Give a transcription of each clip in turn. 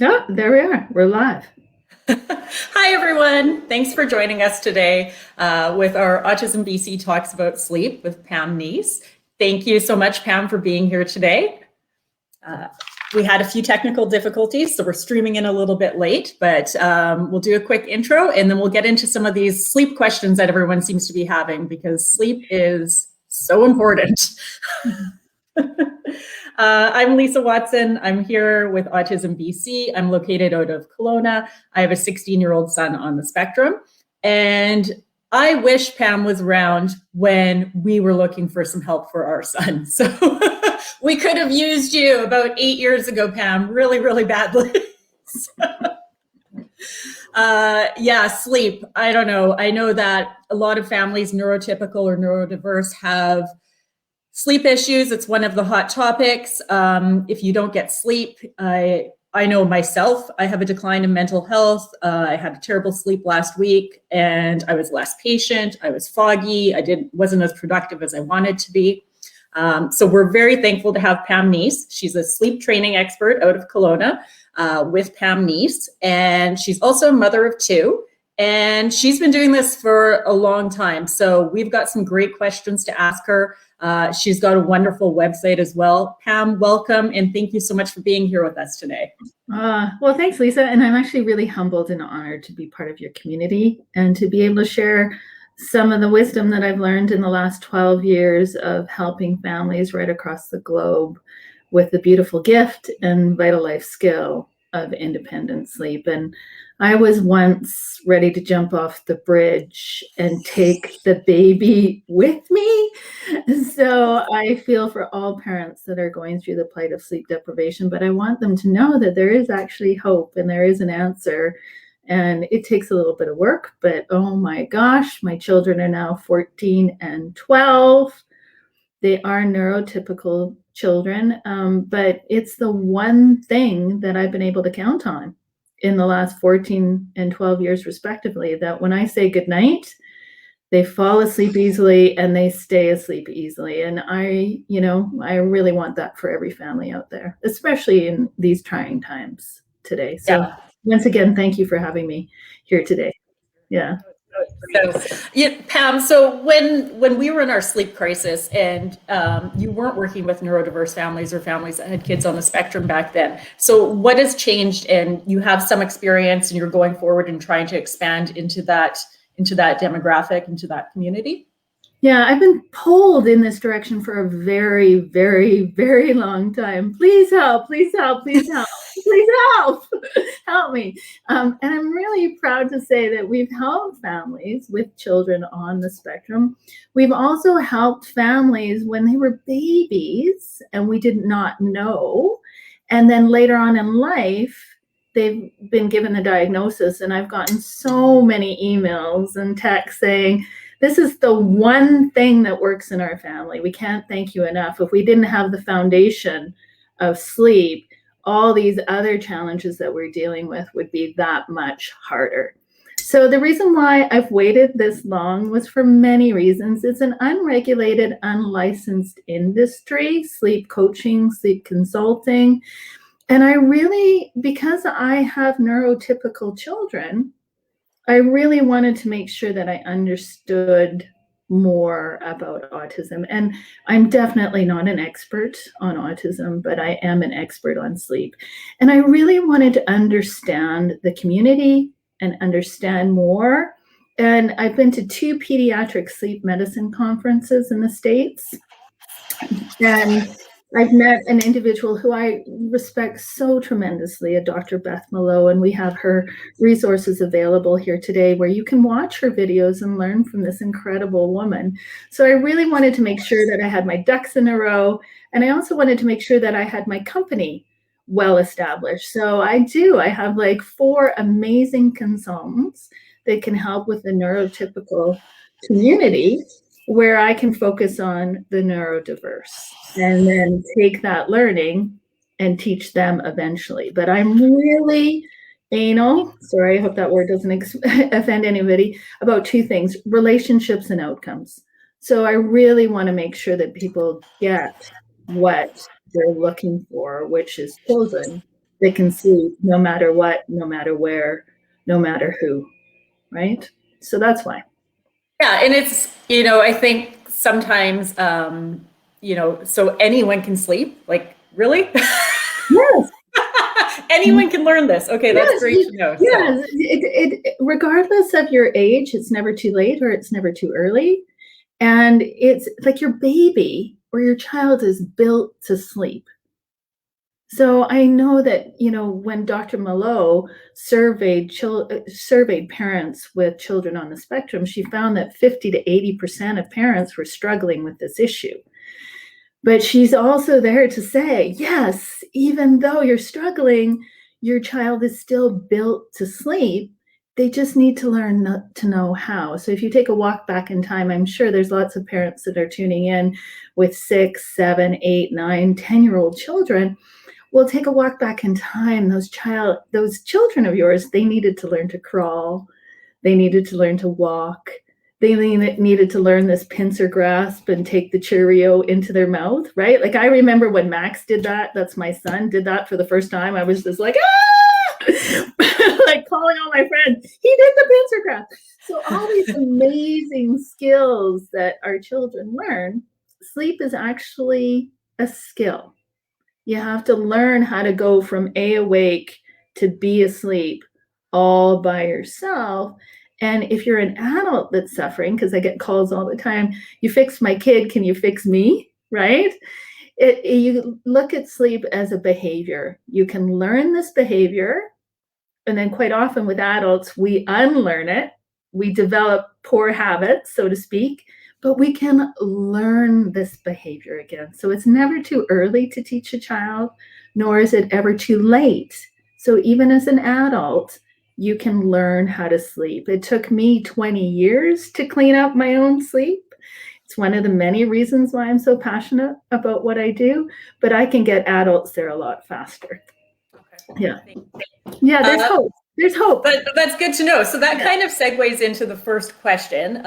Oh, there we are. We're live. Hi, everyone. Thanks for joining us today with our AutismBC Talks About Sleep with Pam Nease. Thank you so much, Pam, for being here today. We had a few technical difficulties, so we're streaming in a little bit late, but we'll do a quick intro and then we'll get into some of these sleep questions that everyone seems to be having because sleep is so important. I'm Lisa Watson. I'm here with Autism BC. I'm located out of Kelowna. I have a 16-year-old son on the spectrum. And I wish Pam was around when we were looking for some help for our son. So we could have used you about 8 years ago, Pam, really, really badly. Yeah, sleep. I don't know. I know that a lot of families, neurotypical or neurodiverse, have sleep issues. It's one of the hot topics. If you don't get sleep, I know myself, I have a decline in mental health. I had a terrible sleep last week and I was less patient. I was foggy. Wasn't as productive as I wanted to be. So we're very thankful to have Pam Nease. She's a sleep training expert out of Kelowna with Pam Nease. And she's also a mother of two. And she's been doing this for a long time. So we've got some great questions to ask her. She's got a wonderful website as well. Pam, welcome, and thank you so much for being here with us today. Well, thanks, Lisa. And I'm actually really humbled and honored to be part of your community and to be able to share some of the wisdom that I've learned in the last 12 years of helping families right across the globe with the beautiful gift and vital life skill of independent sleep. And I was once ready to jump off the bridge and take the baby with me. So I feel for all parents that are going through the plight of sleep deprivation, but I want them to know that there is actually hope and there is an answer. And it takes a little bit of work, but oh my gosh, my children are now 14 and 12. They are neurotypical children, but it's the one thing that I've been able to count on in the last 14 and 12 years respectively, that when I say goodnight, they fall asleep easily and they stay asleep easily. And I really want that for every family out there, especially in these trying times today. So once again, thank you for having me here today. Yeah. So, yeah, Pam, so when we were in our sleep crisis and you weren't working with neurodiverse families or families that had kids on the spectrum back then, so what has changed? And you have some experience and you're going forward and trying to expand into that demographic, into that community? Yeah, I've been pulled in this direction for a very, very, very long time. Please help, please help, please help, please help, help me. And I'm really proud to say that we've helped families with children on the spectrum. We've also helped families when they were babies and we did not know. And then later on in life, they've been given the diagnosis. And I've gotten so many emails and texts saying, this is the one thing that works in our family. We can't thank you enough. If we didn't have the foundation of sleep, all these other challenges that we're dealing with would be that much harder. So the reason why I've waited this long was for many reasons. It's an unregulated, unlicensed industry, sleep coaching, sleep consulting. And I really, because I have neurotypical children, I really wanted to make sure that I understood more about autism. And I'm definitely not an expert on autism, but I am an expert on sleep. And I really wanted to understand the community and understand more. And I've been to 2 pediatric sleep medicine conferences in the States. And I've met an individual who I respect so tremendously, a Dr. Beth Mallow, and we have her resources available here today where you can watch her videos and learn from this incredible woman. So I really wanted to make sure that I had my ducks in a row, and I also wanted to make sure that I had my company well established. So I have like 4 amazing consultants that can help with the neurotypical community where I can focus on the neurodiverse and then take that learning and teach them eventually. But I'm really anal, sorry, I hope that word doesn't offend anybody, about 2 things, relationships and outcomes. So I really want to make sure that people get what they're looking for, which is children They can sleep no matter what, no matter where, no matter who, right? So that's why. Yeah, and it's, I think sometimes, so anyone can sleep, like, really? Yes. Anyone can learn this. Okay, that's Yes, great to know. yes. Regardless of your age, it's never too late or it's never too early. And it's like your baby or your child is built to sleep. So I know that, when Dr. Malot surveyed parents with children on the spectrum, she found that 50 to 80% of parents were struggling with this issue. But she's also there to say, yes, even though you're struggling, your child is still built to sleep. They just need to learn to know how. So if you take a walk back in time, I'm sure there's lots of parents that are tuning in with 6, 7, 8, 9, 10-year-old children. Well, take a walk back in time. Those children of yours, they needed to learn to crawl. They needed to learn to walk. They needed to learn this pincer grasp and take the Cheerio into their mouth, right? Like I remember when Max did that. That's my son, did that for the first time. I was just like, like calling all my friends. He did the pincer grasp. So all these amazing skills that our children learn, sleep is actually a skill. You have to learn how to go from A, awake to B, asleep all by yourself. And if you're an adult that's suffering, because I get calls all the time, you fixed my kid, can you fix me? Right? You look at sleep as a behavior. You can learn this behavior. And then quite often with adults, we unlearn it. We develop poor habits, so to speak. But we can learn this behavior again. So it's never too early to teach a child, nor is it ever too late. So even as an adult, you can learn how to sleep. It took me 20 years to clean up my own sleep. It's one of the many reasons why I'm so passionate about what I do, but I can get adults there a lot faster. Okay. Yeah, there's hope. There's hope. But that's good to know. So that kind of segues into the first question.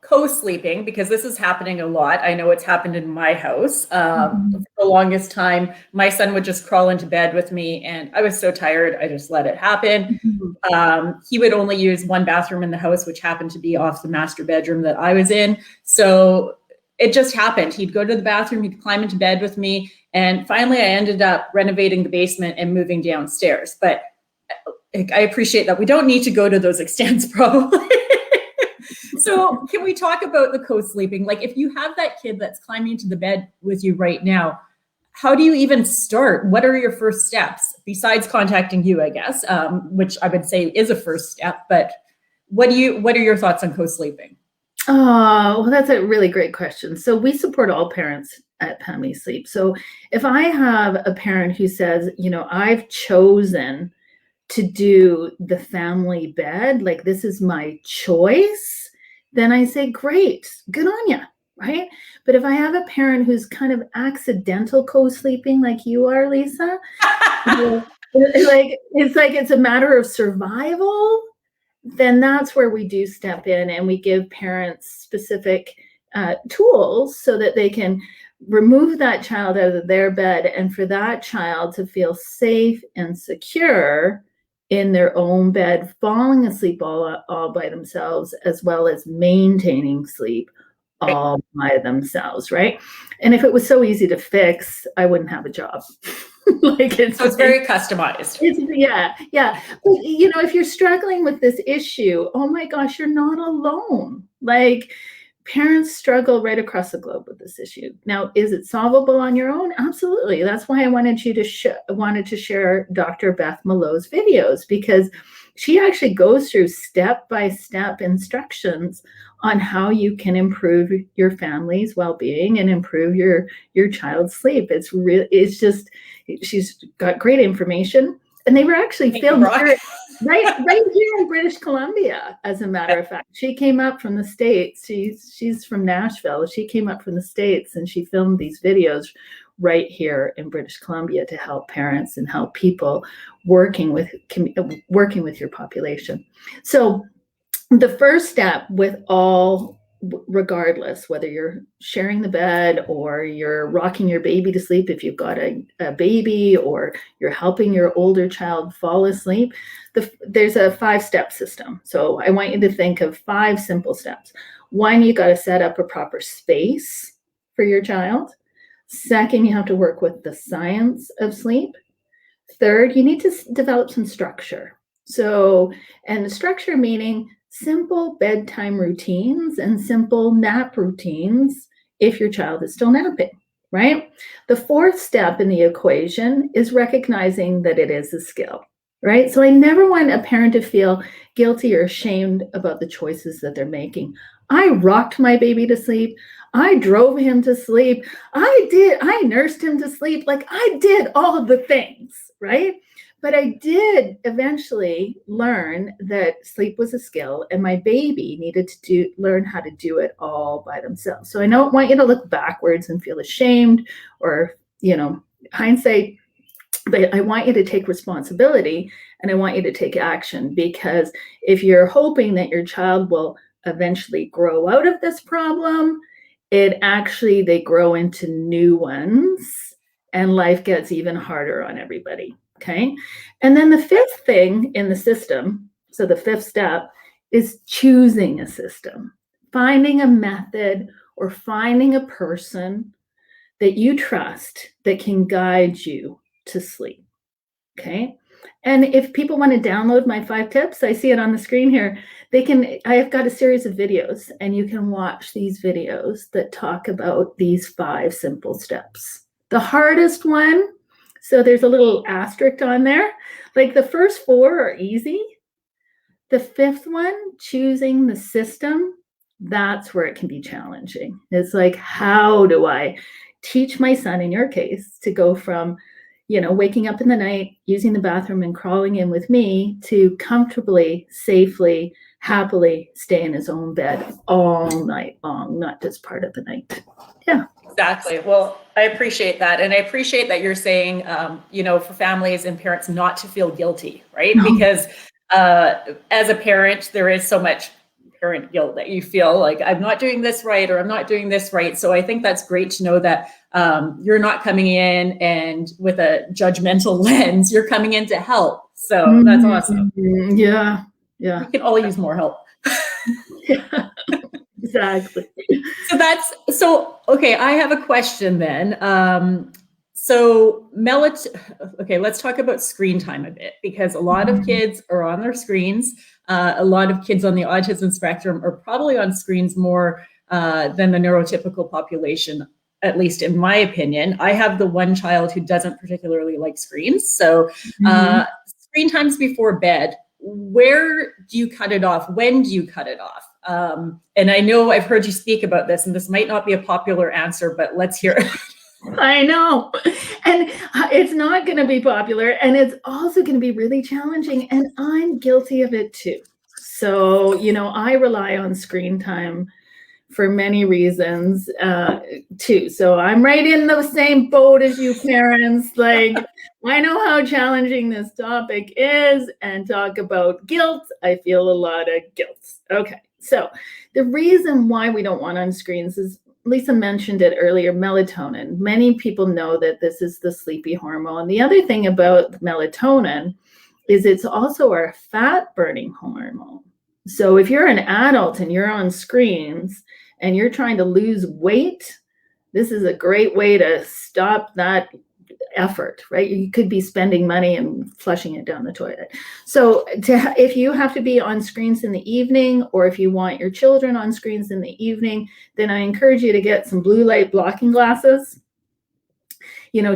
Co-sleeping, because this is happening a lot. I know it's happened in my house. For the longest time, my son would just crawl into bed with me and I was so tired, I just let it happen. He would only use one bathroom in the house, which happened to be off the master bedroom that I was in. So it just happened. He'd go to the bathroom, he'd climb into bed with me. And finally, I ended up renovating the basement and moving downstairs. But I appreciate that we don't need to go to those extents probably. So can we talk about the co-sleeping? Like if you have that kid that's climbing into the bed with you right now, how do you even start? What are your first steps besides contacting you, I guess, which I would say is a first step, but what are your thoughts on co-sleeping? Oh, well, that's a really great question. So we support all parents at Pam Nease Sleep. So if I have a parent who says, I've chosen to do the family bed, like this is my choice, then I say, great, good on you, right? But if I have a parent who's kind of accidental co-sleeping like you are, Lisa, it's a matter of survival, then that's where we do step in and we give parents specific tools so that they can remove that child out of their bed and for that child to feel safe and secure in their own bed, falling asleep all by themselves, as well as maintaining sleep all by themselves, right? And if it was so easy to fix, I wouldn't have a job. It's very customized. Yeah. But, if you're struggling with this issue, oh my gosh, you're not alone. Like parents struggle right across the globe with this issue. Now, is it solvable on your own? Absolutely. That's why I wanted to share Dr. Beth Malot's videos, because she actually goes through step-by-step instructions on how you can improve your family's well-being and improve your child's sleep. She's got great information. And they were actually filmed here, right here in British Columbia, as a matter of fact. She came up from the States. She's from Nashville. She came up from the States and she filmed these videos right here in British Columbia to help parents and help people working with your population. So the first step with all regardless, whether you're sharing the bed or you're rocking your baby to sleep, if you've got a baby, or you're helping your older child fall asleep, there's a 5-step system. So I want you to think of 5 simple steps. 1, you got to set up a proper space for your child. 2nd, you have to work with the science of sleep. 3rd, you need to develop some structure. So, and the structure meaning simple bedtime routines and simple nap routines if your child is still napping, right? The 4th step in the equation is recognizing that it is a skill, right? So I never want a parent to feel guilty or ashamed about the choices that they're making. I rocked my baby to sleep. I drove him to sleep. I nursed him to sleep. Like, I did all of the things, right? But I did eventually learn that sleep was a skill, and my baby needed to learn how to do it all by themselves. So I don't want you to look backwards and feel ashamed or, hindsight, but I want you to take responsibility, and I want you to take action, because if you're hoping that your child will eventually grow out of this problem, they grow into new ones, and life gets even harder on everybody. Okay. And then the 5th thing in the system, so the 5th step, is choosing a system, finding a method or finding a person that you trust that can guide you to sleep. Okay. And if people want to download my 5 tips, I see it on the screen here. I have got a series of videos, and you can watch these videos that talk about these 5 simple steps. The hardest one, so there's a little asterisk on there. Like, the first 4 are easy. The 5th one, choosing the system, that's where it can be challenging. It's like, how do I teach my son, in your case, to go from, waking up in the night, using the bathroom and crawling in with me, to comfortably, safely, happily stay in his own bed all night long, not just part of the night. Yeah. Exactly. Well, I appreciate that. And I appreciate that you're saying, for families and parents not to feel guilty, right? No. Because as a parent, there is so much parent guilt that you feel like, I'm not doing this right, or I'm not doing this right. So I think that's great to know that you're not coming in and with a judgmental lens, you're coming in to help. So that's awesome. Yeah. Yeah. We can all use more help. Yeah. Exactly. Okay, I have a question then. Let's talk about screen time a bit, because a lot of kids are on their screens. A lot of kids on the autism spectrum are probably on screens more than the neurotypical population, at least in my opinion. I have the one child who doesn't particularly like screens. So screen times before bed, where do you cut it off? When do you cut it off? And I know I've heard you speak about this, and this might not be a popular answer, but let's hear it. I know. And it's not going to be popular, and it's also going to be really challenging. And I'm guilty of it too. So, I rely on screen time for many reasons too. So I'm right in the same boat as you parents. Like, I know how challenging this topic is, and talk about guilt. I feel a lot of guilt. Okay. So the reason why we don't want on screens is, Lisa mentioned it earlier, melatonin. Many people know that this is the sleepy hormone. The other thing about melatonin is it's also our fat burning hormone. So if you're an adult and you're on screens and you're trying to lose weight, this is a great way to stop that effort, right? You could be spending money and flushing it down the toilet. So if you have to be on screens in the evening, or if you want your children on screens in the evening, then I encourage you to get some blue light blocking glasses.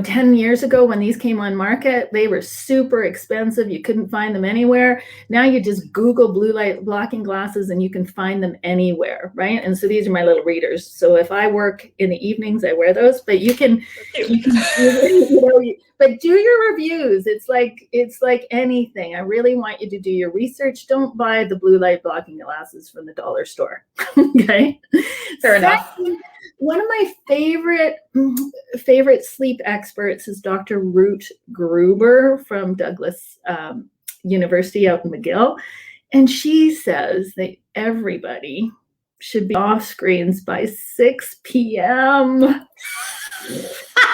10 years ago when these came on market, they were super expensive. You couldn't find them anywhere. Now you just Google blue light blocking glasses and you can find them anywhere, right? And so these are my little readers. So if I work in the evenings, I wear those, but you can but do your reviews. It's like anything. I really want you to do your research. Don't buy the blue light blocking glasses from the dollar store. Okay. Fair enough. One of my favorite sleep experts is Dr. Ruth Gruber from Douglas University out in McGill. And she says that everybody should be off screens by 6 p.m.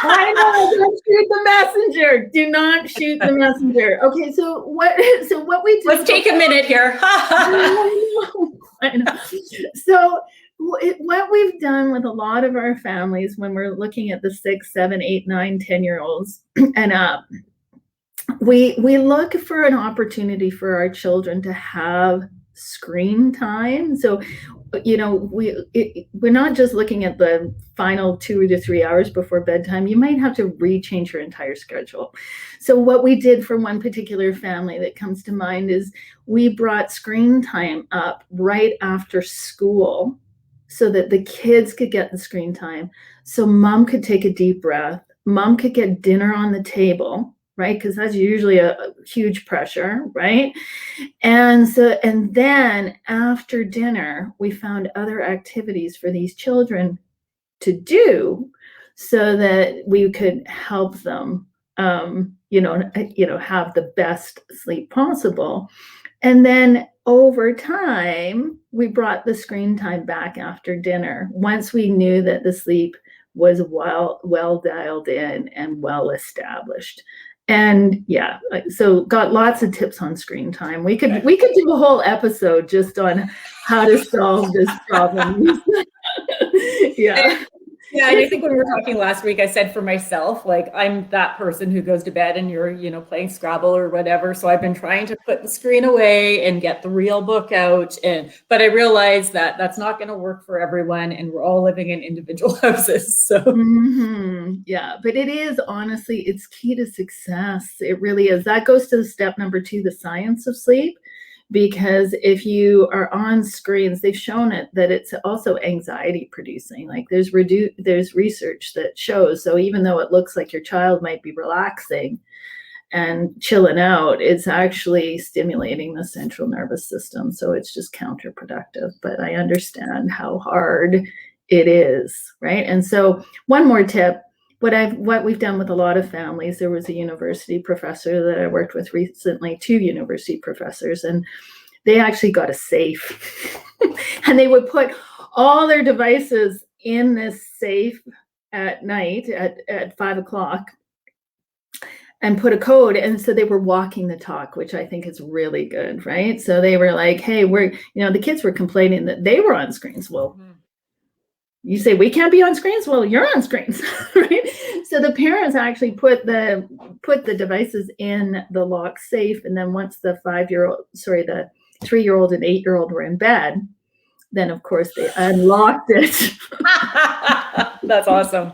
I know, don't shoot the messenger. Do not shoot the messenger. Okay, so what we do. Let's take a minute here. I know. So what we've done with a lot of our families when we're looking at the 6, 7, 8, 9, 10-year-olds and up, we look for an opportunity for our children to have screen time. So, we're not just looking at the final 2 to 3 hours before bedtime. You might have to rechange your entire schedule. So what we did for one particular family that comes to mind is we brought screen time up right after school so that the kids could get the screen time. So mom could take a deep breath. Mom could get dinner on the table, right? Because that's usually a huge pressure, right? And then after dinner, we found other activities for these children to do so that we could help them, have the best sleep possible. And then over time, we brought the screen time back after dinner once we knew that the sleep was well dialed in and well established. And yeah, so got lots of tips on screen time. We could do a whole episode just on how to solve this problem. Yeah. Yeah, and I think when we were talking last week, I said for myself, like I'm that person who goes to bed and you're, playing Scrabble or whatever. So I've been trying to put the screen away and get the real book out. But I realized that that's not going to work for everyone, and we're all living in individual houses. So yeah, but it is honestly, it's key to success. It really is. That goes to step number 2, the science of sleep. Because if you are on screens, they've shown it that it's also anxiety producing. Like there's research that shows. So even though it looks like your child might be relaxing and chilling out, it's actually stimulating the central nervous system. So it's just counterproductive. But I understand how hard it is, right? And so one more tip. What we've done with a lot of families, there was a university professor that I worked with recently, 2 university professors, and they actually got a safe. And they would put all their devices in this safe at night at 5 o'clock and put a code. And so they were walking the talk, which I think is really good, right? So they were like, hey, the kids were complaining that they were on screens. Well, you say we can't be on screens. Well, you're on screens, right? So the parents actually put the devices in the lock safe, and then once the 3-year-old and 8-year-old were in bed, then of course they unlocked it. That's awesome.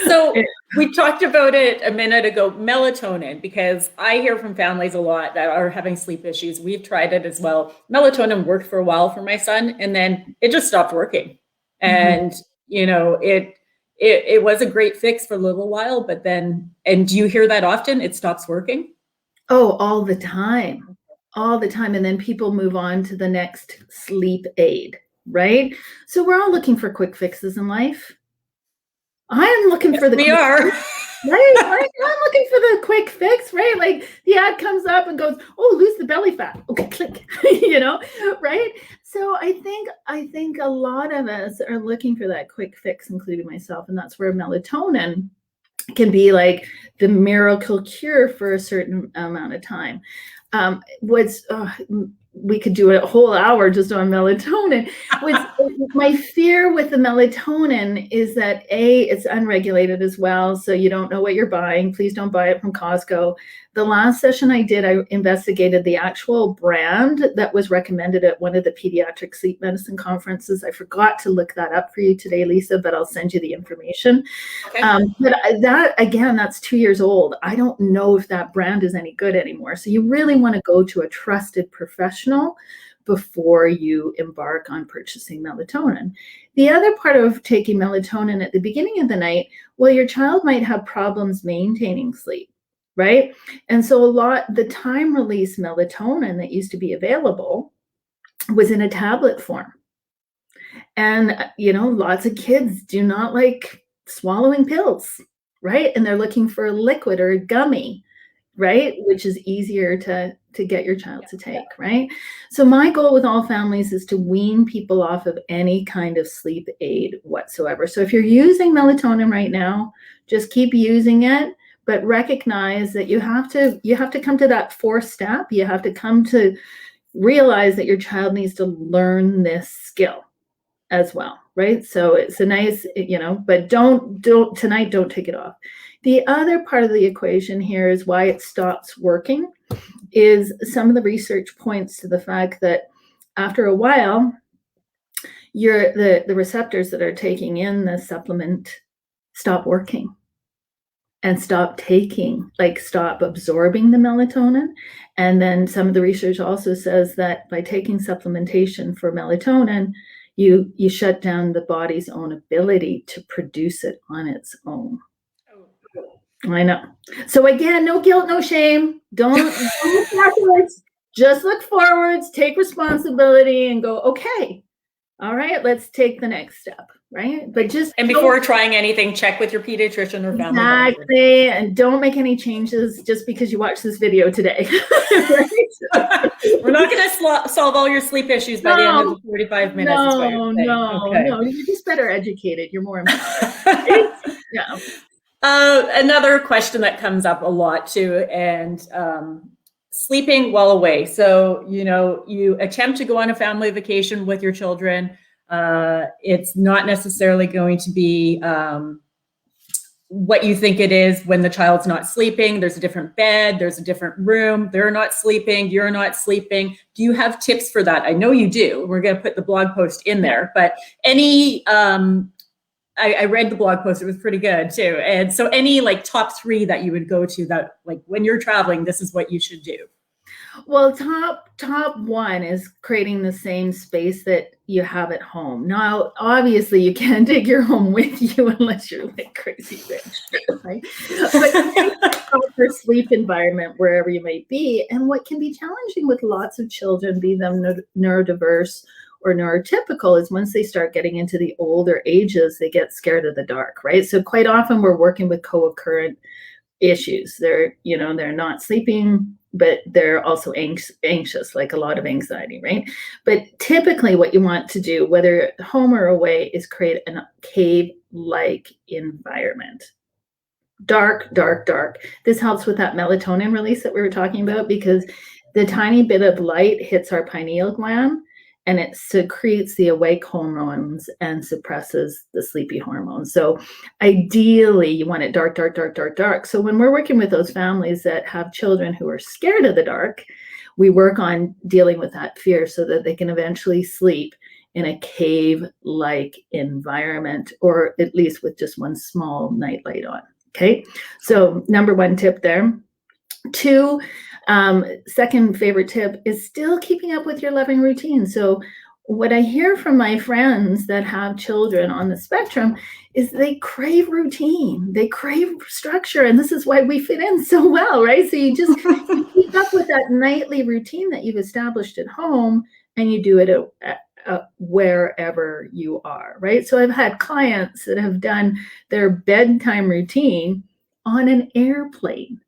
So we talked about it a minute ago, melatonin, because I hear from families a lot that are having sleep issues. We've tried it as well. Melatonin worked for a while for my son, and then it just stopped working. And it was a great fix for a little while, but then, and do you hear that often? It stops working? Oh, all the time. And then people move on to the next sleep aid, right? So we're all looking for quick fixes in life. I'm looking for the we are. Right? I'm looking for the quick fix, right? Like the ad comes up and goes, oh, lose the belly fat. Okay, click, right? So I think a lot of us are looking for that quick fix, including myself. And that's where melatonin can be like the miracle cure for a certain amount of time. We could do a whole hour just on melatonin. My fear with the melatonin is that it's unregulated as well. So you don't know what you're buying. Please don't buy it from Costco. The last session I did, I investigated the actual brand that was recommended at one of the pediatric sleep medicine conferences. I forgot to look that up for you today, Lisa, but I'll send you the information. Okay. But that's 2 years old. I don't know if that brand is any good anymore. So you really want to go to a trusted professional before you embark on purchasing melatonin. The other part of taking melatonin at the beginning of the night, well, your child might have problems maintaining sleep, right? And so the time release melatonin that used to be available was in a tablet form. And, lots of kids do not like swallowing pills, right? And they're looking for a liquid or a gummy, right? Which is easier to to get your child to take, right? So my goal with all families is to wean people off of any kind of sleep aid whatsoever. So if you're using melatonin right now, just keep using it, but recognize that you have to come to that fourth step. You have to come to realize that your child needs to learn this skill as well, right? So it's a nice, but don't take it off. The other part of the equation here is why it stops working is some of the research points to the fact that after a while, the receptors that are taking in the supplement stop working and stop absorbing the melatonin. And then some of the research also says that by taking supplementation for melatonin, you shut down the body's own ability to produce it on its own. I know. So again, no guilt, no shame. Don't look backwards. Just look forwards, take responsibility and go, okay, all right, let's take the next step, right? But and before trying anything, check with your pediatrician or family doctor. Exactly, and don't make any changes just because you watched this video today. Right? We're not going to solve all your sleep issues by the end of the 45 minutes. No, you're just better educated. You're more empowered. Yeah. Another question that comes up a lot too, and sleeping while away. So, you attempt to go on a family vacation with your children. It's not necessarily going to be what you think it is when the child's not sleeping. There's a different bed, there's a different room. They're not sleeping, you're not sleeping. Do you have tips for that? I know you do. We're going to put the blog post in there, but any, I read the blog post, it was pretty good too. And so any top 3 that you would go to that when you're traveling, this is what you should do. Well, top 1 is creating the same space that you have at home. Now, obviously, you can't take your home with you unless you're crazy rich, right? But a proper sleep environment wherever you might be. And what can be challenging with lots of children, be them neurodiverse or neurotypical, is once they start getting into the older ages, they get scared of the dark, right? So quite often we're working with co-occurrent issues. They're not sleeping, but they're also anxious, like a lot of anxiety, right? But typically what you want to do, whether at home or away, is create a cave-like environment. Dark, dark, dark. This helps with that melatonin release that we were talking about, because the tiny bit of light hits our pineal gland and it secretes the awake hormones and suppresses the sleepy hormones. So ideally, you want it dark, dark, dark, dark, dark. So when we're working with those families that have children who are scared of the dark, we work on dealing with that fear so that they can eventually sleep in a cave-like environment, or at least with just one small night light on. Okay, so number 1 tip there. 2, second favorite tip is still keeping up with your loving routine. So what I hear from my friends that have children on the spectrum is they crave routine, they crave structure, and this is why we fit in so well, right? So you just keep up with that nightly routine that you've established at home, and you do it wherever you are, right? So I've had clients that have done their bedtime routine on an airplane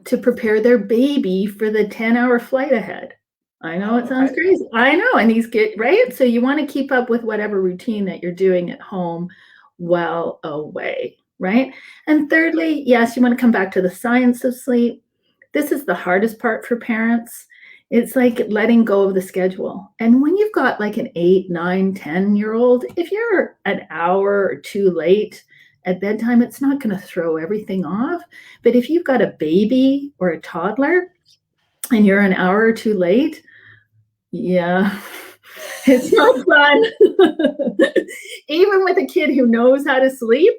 to prepare their baby for the 10-hour flight ahead. I know it sounds crazy. I know, and right? So you want to keep up with whatever routine that you're doing at home while away, right? And thirdly, yes, you want to come back to the science of sleep. This is the hardest part for parents. It's like letting go of the schedule. And when you've got an 8, 9, 10-year-old, if you're an hour or 2 late at bedtime, it's not going to throw everything off. But if you've got a baby or a toddler and you're an hour or 2 late, yeah, it's not fun. Even with a kid who knows how to sleep,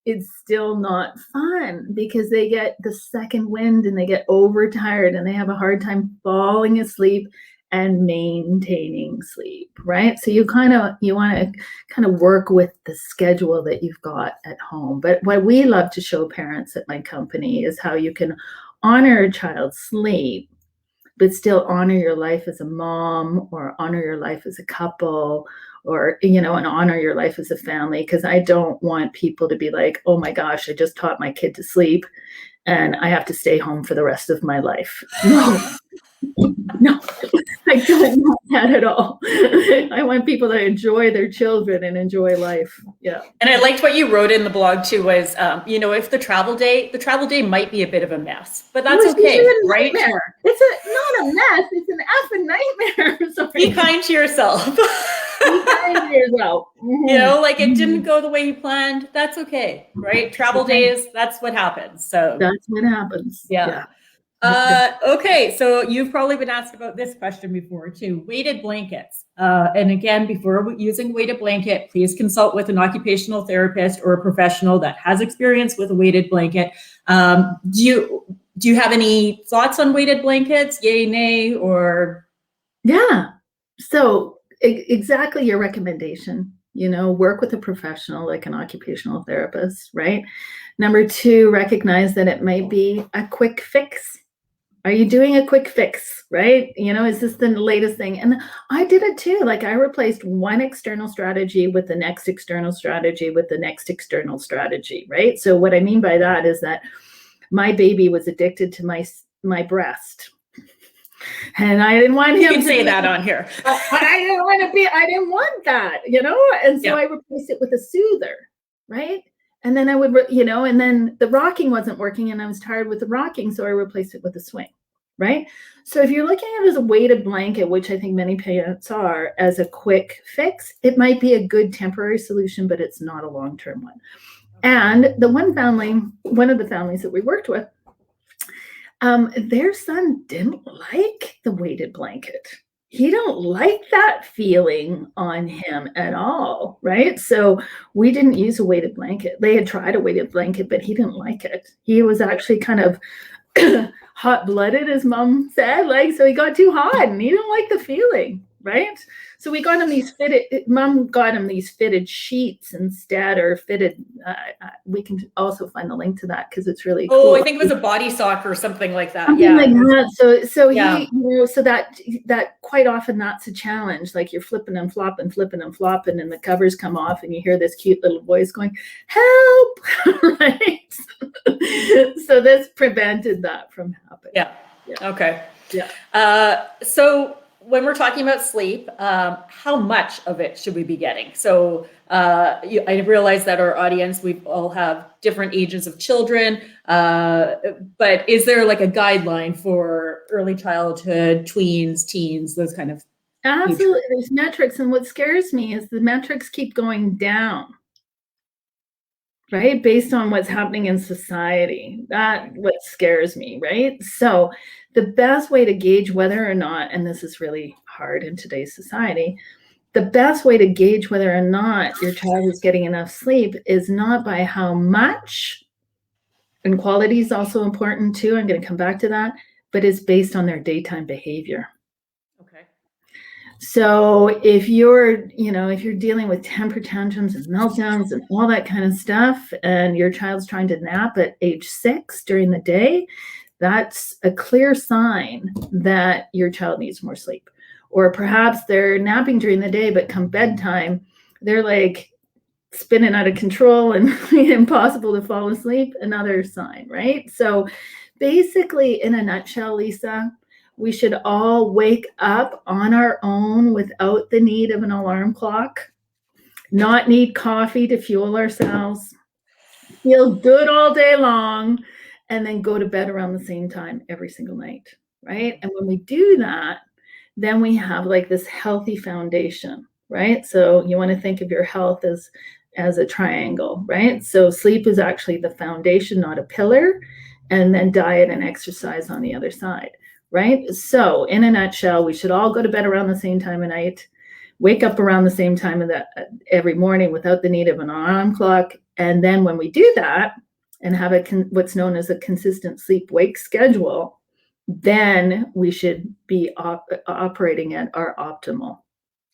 it's still not fun because they get the second wind and they get overtired and they have a hard time falling asleep and maintaining sleep, right? So you want to kind of work with the schedule that you've got at home. But what we love to show parents at my company is how you can honor a child's sleep, but still honor your life as a mom, or honor your life as a couple, or, and honor your life as a family. Because I don't want people to be like, oh my gosh, I just taught my kid to sleep, and I have to stay home for the rest of my life. No, no, I don't want that at all. I want people to enjoy their children and enjoy life. Yeah. And I liked what you wrote in the blog too, was, if the travel day might be a bit of a mess, but that's okay, right? Nightmare. It's not a mess. It's an effing nightmare. Sorry. Be kind to yourself. Be kind to yourself. It didn't go the way you planned. That's okay, right? Travel days, that's what happens. So that's what happens. Yeah. Okay, so you've probably been asked about this question before too, weighted blankets. And again, before using weighted blanket, please consult with an occupational therapist or a professional that has experience with a weighted blanket. Do you have any thoughts on weighted blankets? Yay, nay, or? Yeah, so exactly your recommendation, work with a professional like an occupational therapist, right? Number 2, recognize that it might be a quick fix. Are you doing a quick fix, right? Is this the latest thing? And I did it too. Like I replaced one external strategy with the next external strategy with the next external strategy, right? So what I mean by that is that my baby was addicted to my breast. And I didn't want him to say that on here. I didn't want that, And so I replaced it with a soother, right? And then I would, and then the rocking wasn't working and I was tired with the rocking. So I replaced it with a swing, right? So if you're looking at it as a weighted blanket, which I think many parents are, as a quick fix, it might be a good temporary solution, but it's not a long-term one. And one of the families that we worked with, their son didn't like the weighted blanket. He don't like that feeling on him at all, right? So we didn't use a weighted blanket. They had tried a weighted blanket, but he didn't like it. He was actually kind of hot-blooded, as Mom said, so he got too hot and he didn't like the feeling, right? So we got him Mom got him these fitted sheets instead, or fitted, we can also find the link to that because it's really cool. Oh, I think it was a body sock or something like that. Something like that. So yeah. So that quite often that's a challenge. Like you're flipping and flopping, and the covers come off and you hear this cute little voice going, help, right? So this prevented that from happening. Yeah. Okay. Yeah. So when we're talking about sleep, how much of it should we be getting? So I realize that our audience, we all have different ages of children, but is there like a guideline for early childhood, tweens, teens, those kind of? Absolutely, there's metrics, and what scares me is the metrics keep going down, right? Based on what's happening in society. That's what scares me, right? So the best way to gauge whether or not, and this is really hard in today's society, the best way to gauge whether or not your child is getting enough sleep is not by how much, and quality is also important too, I'm going to come back to that, but it's based on their daytime behavior. Okay. So if you're dealing with temper tantrums and meltdowns and all that kind of stuff, and your child's trying to nap at age 6 during the day, that's a clear sign that your child needs more sleep. Or perhaps they're napping during the day, but come bedtime, they're like spinning out of control and impossible to fall asleep. Another sign, right? So basically, in a nutshell, Lisa, we should all wake up on our own without the need of an alarm clock, not need coffee to fuel ourselves, feel good all day long, and then go to bed around the same time every single night, right? And when we do that, then we have like this healthy foundation, right? So you want to think of your health as a triangle, right? So sleep is actually the foundation, not a pillar, and then diet and exercise on the other side, right? So in a nutshell, we should all go to bed around the same time of night, wake up around the same time of every morning without the need of an alarm clock. And then when we do that and have what's known as a consistent sleep-wake schedule, then we should be operating at our optimal.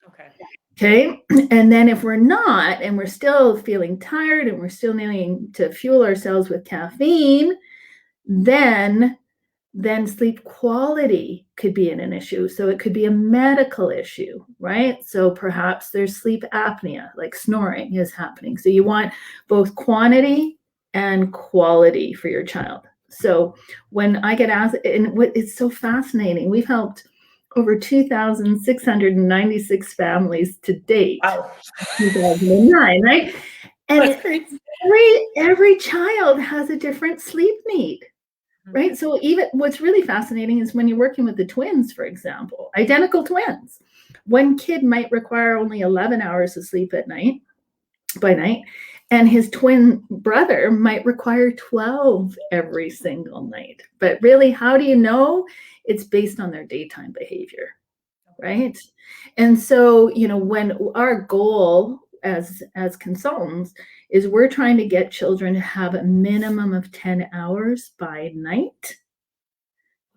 Okay. And then if we're not, and we're still feeling tired and we're still needing to fuel ourselves with caffeine, then sleep quality could be an issue. So it could be a medical issue, right? So perhaps there's sleep apnea, like snoring is happening. So you want both quantity and quality for your child. So when I get asked, and it's so fascinating, we've helped over 2,696 families to date. Wow. 2009, right? And every child has a different sleep need, right? So even what's really fascinating is when you're working with the twins, for example, identical twins, one kid might require only 11 hours of sleep by night, and his twin brother might require 12 every single night. But really, how do you know? It's based on their daytime behavior, right? And so, when our goal as consultants is we're trying to get children to have a minimum of 10 hours by night.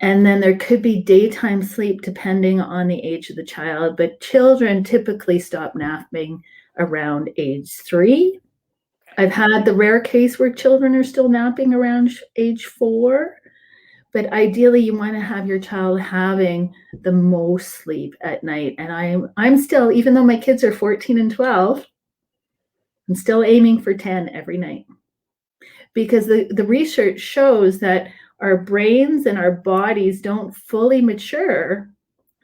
And then there could be daytime sleep depending on the age of the child, but children typically stop napping around age 3. I've had the rare case where children are still napping around age 4. But ideally, you want to have your child having the most sleep at night. And I'm still, even though my kids are 14 and 12, I'm still aiming for 10 every night. Because the research shows that our brains and our bodies don't fully mature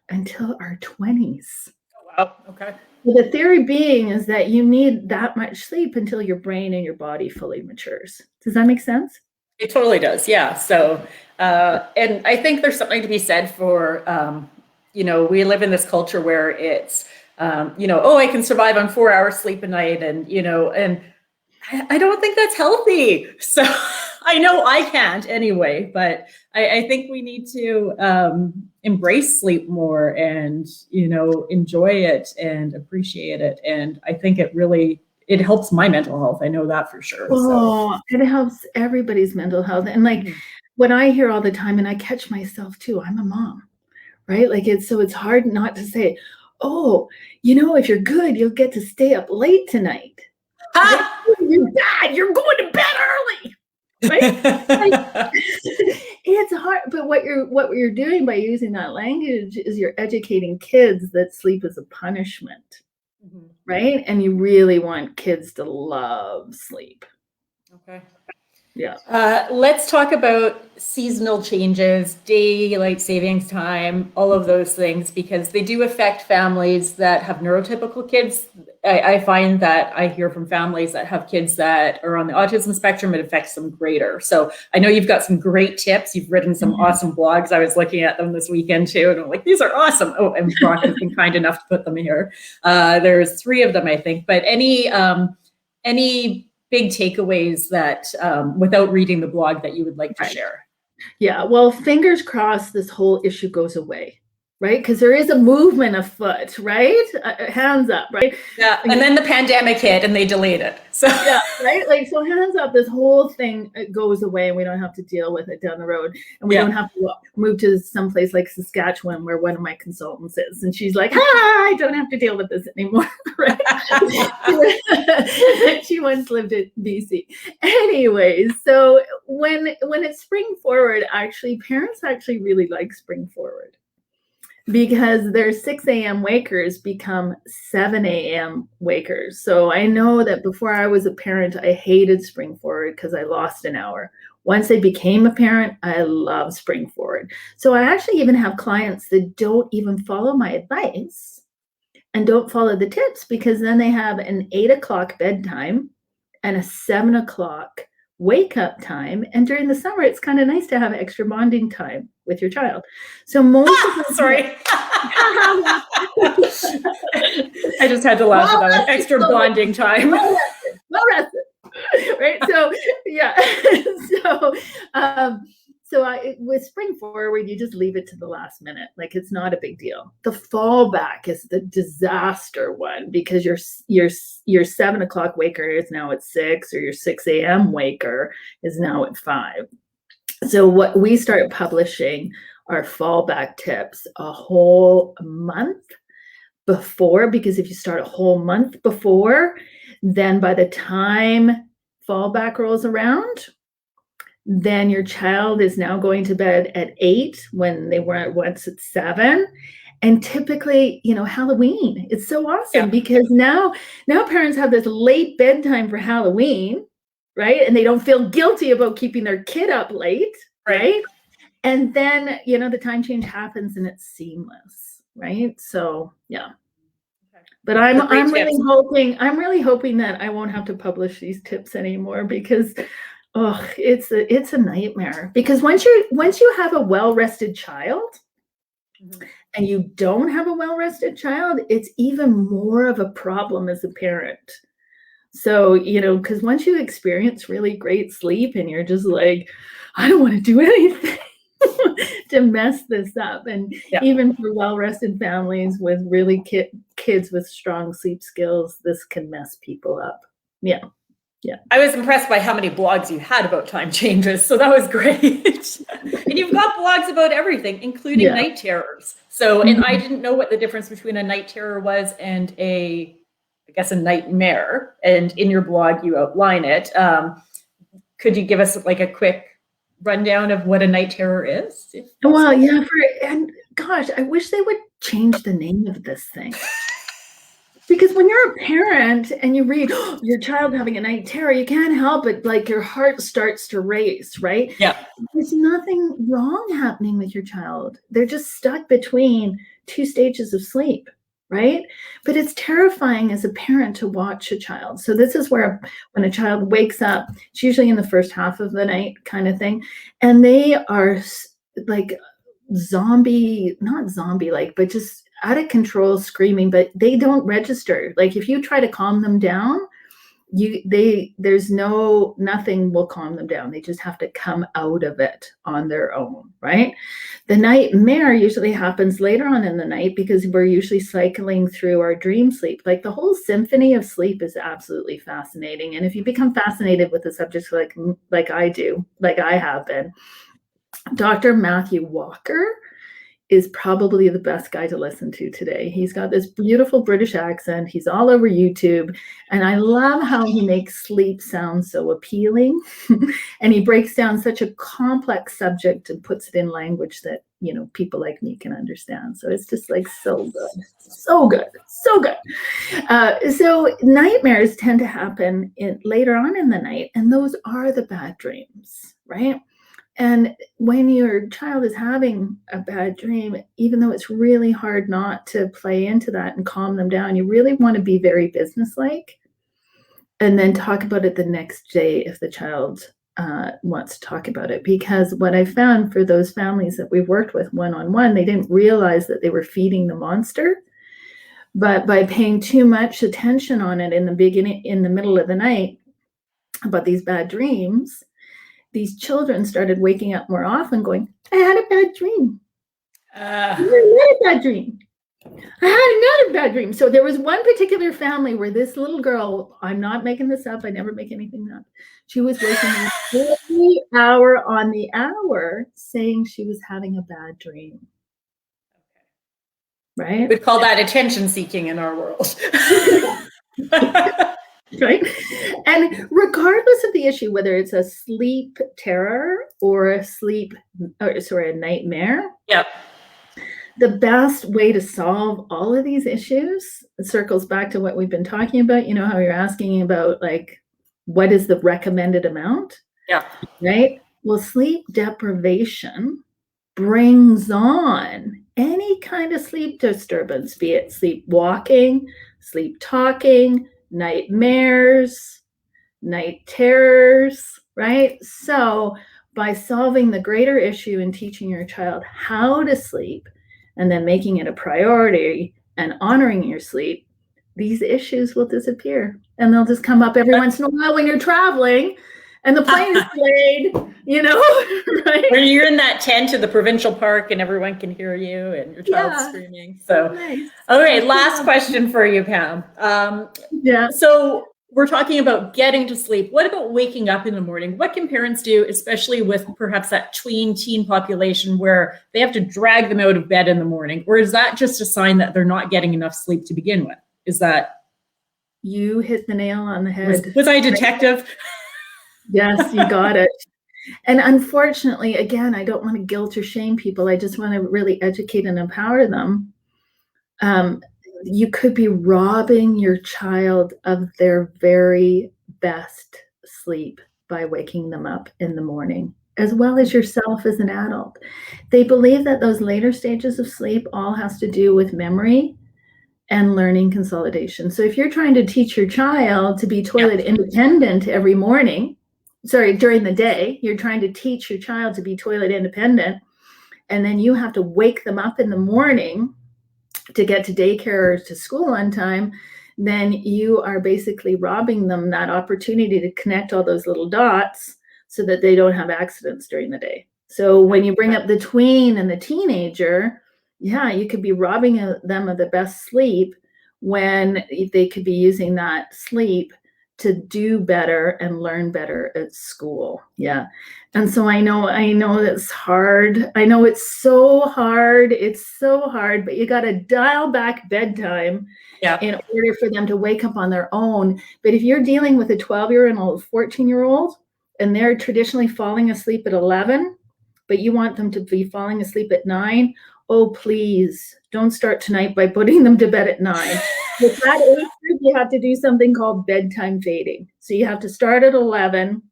until our 20s. Wow. Okay. The theory being is that you need that much sleep until your brain and your body fully matures. Does that make sense? It totally does. Yeah. So, and I think there's something to be said for, we live in this culture where it's, oh, I can survive on 4 hours sleep a night. And, and I don't think that's healthy. So I know I can't anyway, but I think we need to embrace sleep more and, enjoy it and appreciate it. And I think it helps my mental health. I know that for sure. Oh, it helps everybody's mental health. And what I hear all the time, and I catch myself too, I'm a mom, right? It's hard not to say, oh, if you're good, you'll get to stay up late tonight. Right? You're bad, you're going to bed early. Right? It's hard, but what you're doing by using that language is you're educating kids that sleep is a punishment. Right? And you really want kids to love sleep. Okay. Yeah. Let's talk about seasonal changes, daylight savings time, all of those things, because they do affect families that have neurotypical kids. I find that I hear from families that have kids that are on the autism spectrum, it affects them greater. So I know you've got some great tips. You've written some awesome blogs. I was looking at them this weekend too, and I'm like, these are awesome. Oh, and Brock has been kind enough to put them here. There's 3 of them, I think, but any big takeaways that without reading the blog that you would like to share? Yeah, well, fingers crossed this whole issue goes away, right? Because there is a movement afoot, right? Hands up, right? Yeah, and then the pandemic hit and they delayed it. So yeah, right? So hands up, this whole thing goes away and we don't have to deal with it down the road. And we don't have to move to someplace like Saskatchewan where one of my consultants is. And she's like, I don't have to deal with this anymore, right? She once lived in BC. Anyways, so when it's spring forward, parents actually really like spring forward. Because their 6 a.m. wakers become 7 a.m. wakers. So I know that before I was a parent, I hated spring forward because I lost an hour. Once I became a parent, I love spring forward. So I actually even have clients that don't even follow my advice and don't follow the tips, because then they have an 8 o'clock bedtime and a 7 o'clock wake up time. And during the summer, it's kind of nice to have extra bonding time with your child. So most sorry. I just had to laugh about it. Extra bonding time. Well rested. Right. So yeah. With spring forward, you just leave it to the last minute. It's not a big deal. The fallback is the disaster one, because your 7 o'clock waker is now at 6, or your 6 a.m. waker is now at 5. So what we start publishing are fallback tips a whole month before, because if you start a whole month before, then by the time fallback rolls around, then your child is now going to bed at 8 when they were once at 7. And typically, Halloween, it's so awesome because now parents have this late bedtime for Halloween, right? And they don't feel guilty about keeping their kid up late, right? And then, you know, the time change happens and it's seamless, right? So, yeah. But I'm really hoping that I won't have to publish these tips anymore, because it's a nightmare. Because once you have a well-rested child, and you don't have a well-rested child, it's even more of a problem as a parent. So, you know, because once you experience really great sleep and you're just like, I don't want to do anything to mess this up. And even for well-rested families with really kids with strong sleep skills, this can mess people up. Yeah. I was impressed by how many blogs you had about time changes. So that was great. And you've got blogs about everything, including night terrors. So, and I didn't know what the difference between a night terror was and a nightmare. And in your blog, you outline it. Could you give us like a quick rundown of what a night terror is? Well, yeah, and gosh, I wish they would change the name of this thing. Because when you're a parent and you read your child having a night terror, you can't help it, like your heart starts to race, right? Yeah. There's nothing wrong happening with your child. They're just stuck between two stages of sleep, right? But it's terrifying as a parent to watch a child. So this is where when a child wakes up, it's usually in the first half of the night kind of thing, and they are like not zombie-like, but just out of control screaming, but they don't register. Like if you try to calm them down, nothing will calm them down. They just have to come out of it on their own, right? The nightmare usually happens later on in the night because we're usually cycling through our dream sleep. Like the whole symphony of sleep is absolutely fascinating. And if you become fascinated with the subjects like I do, like I have been, Dr. Matthew Walker is probably the best guy to listen to today. He's got this beautiful British accent. He's all over YouTube. And I love how he makes sleep sound so appealing. And he breaks down such a complex subject and puts it in language that, you know, people like me can understand. So it's just like so good. So good. So good. So nightmares tend to happen later on in the night. And those are the bad dreams, right? And when your child is having a bad dream, even though it's really hard not to play into that and calm them down, you really want to be very businesslike and then talk about it the next day if the child wants to talk about it. Because what I found for those families that we've worked with one-on-one, they didn't realize that they were feeding the monster. But by paying too much attention on it in the middle of the night about these bad dreams, these children started waking up more often going, I had a bad dream. I had a bad dream. I had another bad dream. So there was one particular family where this little girl, I'm not making this up, I never make anything up. She was waking up every hour on the hour saying she was having a bad dream. Right? We call that attention seeking in our world. Right? And regardless of the issue, whether it's a sleep terror or a nightmare, the best way to solve all of these issues, it circles back to what we've been talking about, you know, how you're asking about like, what is the recommended amount? Yeah. Right? Well, sleep deprivation brings on any kind of sleep disturbance, be it sleepwalking, sleep talking, nightmares, night terrors, right? So by solving the greater issue and teaching your child how to sleep and then making it a priority and honoring your sleep, these issues will disappear. And they'll just come up every once in a while when you're traveling and the plane is delayed, you know, right? When you're in that tent at the provincial park and everyone can hear you and your child's screaming. So, nice. Okay, last question for you, Pam. So we're talking about getting to sleep. What about waking up in the morning? What can parents do, especially with perhaps that teen population where they have to drag them out of bed in the morning? Or is that just a sign that they're not getting enough sleep to begin with? Is that? You hit the nail on the head. Was I a detective? Yes, you got it. And unfortunately, again, I don't want to guilt or shame people. I just want to really educate and empower them. You could be robbing your child of their very best sleep by waking them up in the morning, as well as yourself as an adult. They believe that those later stages of sleep all has to do with memory and learning consolidation. So if you're trying to teach your child to be toilet independent every morning, during the day, you're trying to teach your child to be toilet independent, and then you have to wake them up in the morning to get to daycare or to school on time, then you are basically robbing them that opportunity to connect all those little dots so that they don't have accidents during the day. So when you bring up the tween and the teenager, yeah, you could be robbing them of the best sleep when they could be using that sleep to do better and learn better at school. Yeah. And so I know it's hard. I know it's so hard. It's so hard, but you got to dial back bedtime in order for them to wake up on their own. But if you're dealing with a 12-year-old, 14-year-old, and they're traditionally falling asleep at 11, but you want them to be falling asleep at 9, oh, please don't start tonight by putting them to bed at 9. With that age group, you have to do something called bedtime fading. So you have to start at 11,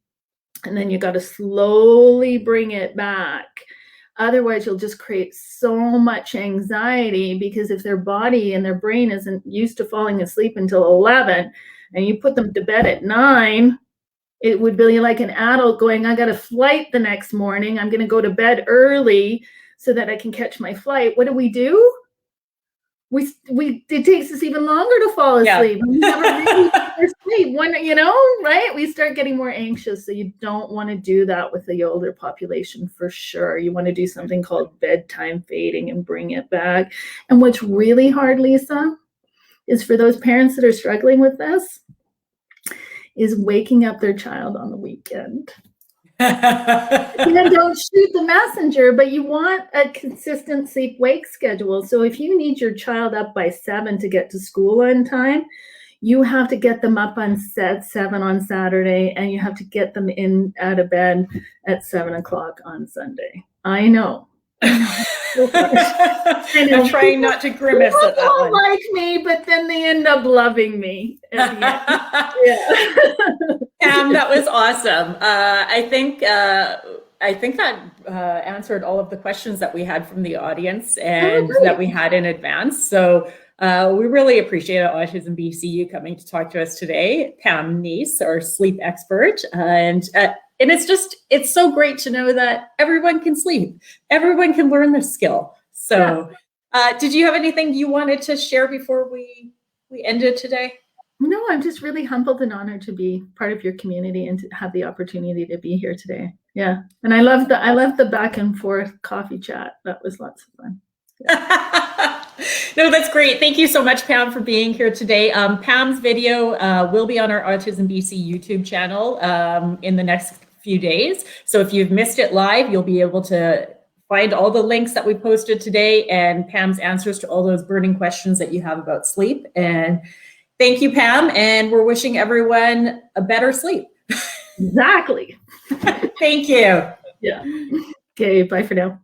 and then you got to slowly bring it back. Otherwise, you'll just create so much anxiety, because if their body and their brain isn't used to falling asleep until 11, and you put them to bed at 9, it would be like an adult going, I got a flight the next morning. I'm going to go to bed early so that I can catch my flight. What do? It takes us even longer to fall asleep. We never really sleep. When, right? We start getting more anxious. So you don't want to do that with the older population for sure. You want to do something called bedtime fading and bring it back. And what's really hard, Lisa, is for those parents that are struggling with this, is waking up their child on the weekend. Don't shoot the messenger, but you want a consistent sleep-wake schedule. So if you need your child up by 7 to get to school on time, you have to get them up on 7 on Saturday, and you have to get them out of bed at 7 o'clock on Sunday. I know. I'm trying not to grimace at that one. People don't like me, but then they end up loving me at the end. Pam, that was awesome. I think that answered all of the questions that we had from the audience and that we had in advance. So we really appreciate AutismBC you coming to talk to us today, Pam Nease, our sleep expert, and it's so great to know that everyone can sleep. Everyone can learn this skill. So did you have anything you wanted to share before we ended today? No, I'm just really humbled and honored to be part of your community and to have the opportunity to be here today. Yeah. And I love the back and forth coffee chat. That was lots of fun. Yeah. No, that's great. Thank you so much, Pam, for being here today. Pam's video will be on our AutismBC YouTube channel in the next few days. So if you've missed it live, you'll be able to find all the links that we posted today and Pam's answers to all those burning questions that you have about sleep. And thank you, Pam. And we're wishing everyone a better sleep. Exactly. Thank you. Yeah. Okay. Bye for now.